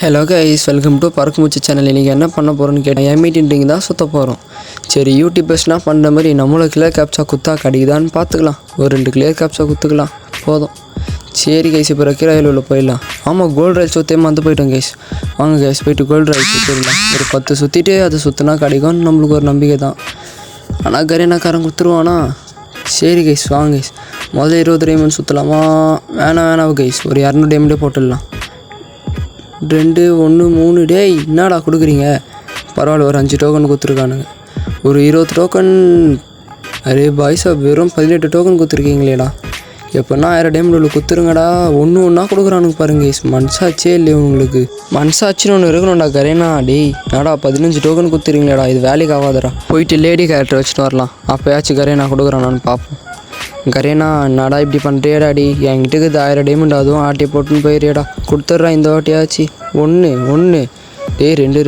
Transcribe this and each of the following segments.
Hello guys, welcome to பறக்கு மூச்சு channel. இன்றைக்கி என்ன பண்ண போகிறோன்னு கேட்டேன். M18 தான் சுற்ற போகிறோம். சரி, யூடியூபர்ஸ்னால் பண்ணுற மாதிரி நம்மளும் கிளியர் கேப்சா குத்தா கிடைக்குதான்னு பார்த்துக்கலாம். ஒரு 2 கிளியர் கேப்சா குத்துக்கலாம் போதும். சரி கைஸ், இப்போ ரெக்கிராயில் உள்ள போயிடலாம். ஆமாம், கோல்டு ரைல் சுற்றியமாக வந்து போயிட்டோம் கைஸ். வாங்க கைஸ், போய்ட்டு கோல்டு ரைல் சுற்றிடலாம். ஒரு 10 சுற்றிட்டு அதை சுற்றினா கிடைக்கும்னு நம்மளுக்கு ஒரு நம்பிக்கை தான். ஆனால் கரீனாக்காரன் கொடுத்துருவானா? சரி கைஸ், வாங்க கைஸ். முதல்ல 20 டைமண்ட் சுற்றலாமா? வேணாம் கைஸ், ஒரு 200 டைமண்டே போட்டுடலாம். 2 1 3 டேய், என்னடா கொடுக்குறீங்க? பரவாயில்ல, ஒரு 5 டோக்கன் கொடுத்துருக்கானுங்க. ஒரு 20 டோக்கன். அரே பாய்ஸா, வெறும் 18 டோக்கன் கொடுத்துருக்கீங்களேடா. எப்போனா 1000 டைமண்ட் உள்ள கொடுத்துருங்கடா. ஒன்றா கொடுக்குறானுங்க பாருங்க. மனசாச்சே இல்லையே உங்களுக்கு? மனசாச்சின்னு ஒன்று இருக்கணும்டா கரேனா. டேய் நாடா 15 டோக்கன் கொடுத்துருங்களேடா, இது வேலைக்கு ஆகாதடா. போயிட்டு லேடி கேரக்டர் வச்சுட்டு வரலாம். அப்போயாச்சும் கரேனா கொடுக்குறானான்னு பார்ப்போம். கரேனா, என்னடா இப்படி பண்ணுறியடாடி? என்கிட்ட 1000 டைமண்ட், அதுவும் ஆட்டி போட்டுன்னு போயிடுறியடா. கொடுத்துட்றான் இந்த வாட்டியாச்சு. 1 டேய் 2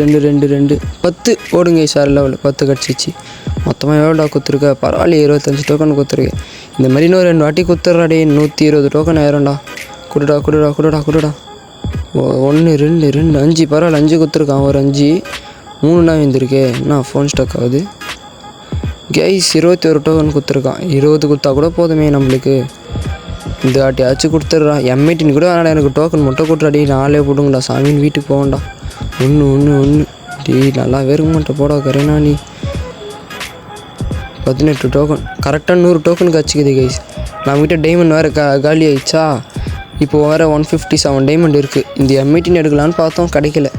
10 ஓடுங்க சார். லெவல் 10 கிடச்சிச்சு. மொத்தமாக எவ்வளோடா கொடுத்துருக்க? பரவாயில்ல, 25 டோக்கன் கொடுத்துருக்கேன். இந்த மாதிரி இன்னும் 2 வாட்டி கொடுத்துட்றாடே. 120 டோக்கன் ஆயிரும்டா. கொடுடா. 1 2 5 பரவாயில்ல, 5 கொடுத்துருக்கான். ஒரு 5 3 வந்துருக்கே. என்ன ஃபோன் ஸ்டக் ஆகுது கைஸ்? 21 டோக்கன் கொடுத்துருக்கான். 20 கொடுத்தா கூட போதுமே நம்மளுக்கு. இந்த வாட்டியாச்சும் கொடுத்துட்றான். M18 கூட வேணாடா, எனக்கு டோக்கன் மட்டும் கொடுறாடி. 4 போடுங்கடா சாமின்னு வீட்டுக்கு போவேன்டா. 1 டேய், நல்லா வேறுக்க மாட்டேன் போடா கரேனா நீ. 18 டோக்கன் கரெக்டாக 100 டோக்கன் கச்சிக்குது கைஸ். நம்மகிட்ட டைமண்ட் வேறு காலி ஆயிடுச்சா? இப்போது வேறு 157 டைமண்ட் இருக்குது. இந்த M18 எடுக்கலான்னு பார்த்தோம், கிடைக்கல.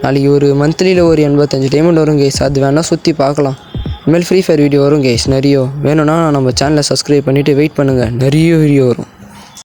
நாளைக்கு ஒரு மந்த்லியில் ஒரு 85 டைமண்ட் வரும் கைஸ். அது வேணால் சுற்றி பார்க்கலாம். இனிமேல் ஃப்ரீ ஃபயர் வீடியோ வரும் கைஸ் நிறைய. வேணும்னா நம்ம சேனலை சப்ஸ்கிரைப் பண்ணிவிட்டு வெயிட் பண்ணுங்கள், நிறைய வீடியோ வரும்.